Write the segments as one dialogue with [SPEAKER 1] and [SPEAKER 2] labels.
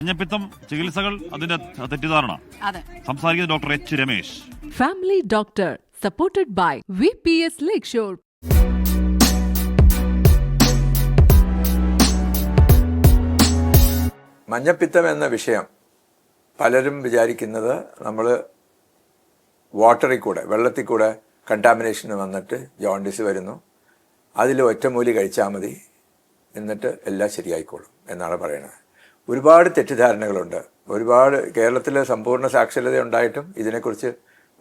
[SPEAKER 1] മഞ്ഞപ്പിത്തം ചികിത്സകൾ അതിന്റെ തെറ്റിദ്ധാരണ. സംസാരിക്കുന്ന doctor H Ramesh,
[SPEAKER 2] family doctor, supported by VPS Lakeshore.
[SPEAKER 3] മഞ്ഞപ്പിത്തം എന്ന വിഷയം പലരും വിചാരിക്കുന്നത് നമ്മൾ വാട്ടറിൽ കൂടെ, വെള്ളത്തിൽ കൂടെ കണ്ടാമിനേഷൻ വന്നിട്ട് ജോണ്ടിസ് വരുന്നു, അതിൽ ഒറ്റമൂലി കഴിച്ചാൽ മതി, എന്നിട്ട് എല്ലാം ശരിയായിക്കോളും എന്നാണ് പറയുന്നത്. ഒരുപാട് തെറ്റിദ്ധാരണകളുണ്ട്. ഒരുപാട് കേരളത്തിൽ സമ്പൂർണ്ണ സാക്ഷരത ഉണ്ടായിട്ടും ഇതിനെക്കുറിച്ച്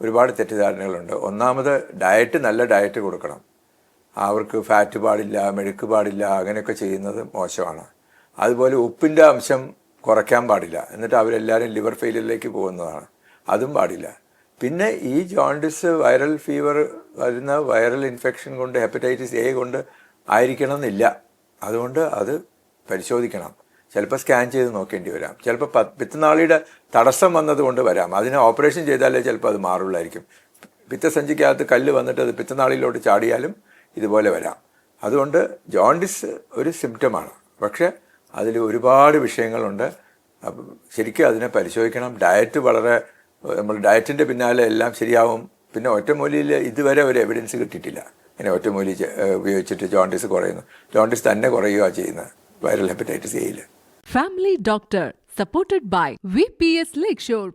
[SPEAKER 3] ഒരുപാട് തെറ്റിദ്ധാരണകളുണ്ട്. ഒന്നാമത് ഡയറ്റ്, നല്ല ഡയറ്റ് കൊടുക്കണം. അവർക്ക് ഫാറ്റ് പാടില്ല, മെഴുക്ക് പാടില്ല, അങ്ങനെയൊക്കെ ചെയ്യുന്നത് മോശമാണ്. അതുപോലെ ഉപ്പിൻ്റെ അംശം കുറയ്ക്കാൻ പാടില്ല, എന്നിട്ട് അവരെല്ലാവരും ലിവർ ഫെയിലിയറിലേക്ക് പോകുന്നതാണ്, അതും പാടില്ല. പിന്നെ ഈ ജോണ്ടിസ് വൈറൽ ഫീവർ വരുന്ന വൈറൽ ഇൻഫെക്ഷൻ കൊണ്ട്, ഹെപ്പറ്റൈറ്റിസ് എ കൊണ്ട് ആയിരിക്കണം എന്നില്ല. അതുകൊണ്ട് അത് പരിശോധിക്കണം. ചിലപ്പോൾ സ്കാൻ ചെയ്ത് നോക്കേണ്ടി വരാം. ചിലപ്പോൾ പിത്തനാളിയുടെ തടസ്സം വന്നതുകൊണ്ട് വരാം. അതിന് ഓപ്പറേഷൻ ചെയ്താലേ ചിലപ്പോൾ അത് മാറുള്ളായിരിക്കും. പിത്തസഞ്ചിക്കകത്ത് കല്ല് വന്നിട്ട് അത് പിത്തനാളിയിലോട്ട് ചാടിയാലും ഇതുപോലെ വരാം. അതുകൊണ്ട് ജോണ്ടിസ് ഒരു സിംറ്റമാണ്, പക്ഷേ അതിൽ ഒരുപാട് വിഷയങ്ങളുണ്ട്. അപ്പം ശരിക്കും അതിനെ പരിശോധിക്കണം. ഡയറ്റ് വളരെ, നമ്മൾ ഡയറ്റിൻ്റെ പിന്നാലെ എല്ലാം ശരിയാവും. പിന്നെ ഒറ്റമൂലിയിൽ ഇതുവരെ ഒരു എവിഡൻസ് കിട്ടിയിട്ടില്ല ഇങ്ങനെ ഒറ്റമൂലി ഉപയോഗിച്ചിട്ട് ജോണ്ടിസ് കുറയുന്നു. ജോണ്ടിസ് തന്നെ കുറയുകയാണ് ചെയ്യുന്നത് വൈറൽ ഹെപ്പറ്റൈറ്റിസ് എയിൽ.
[SPEAKER 2] Family doctor, supported by VPS Lakeshore.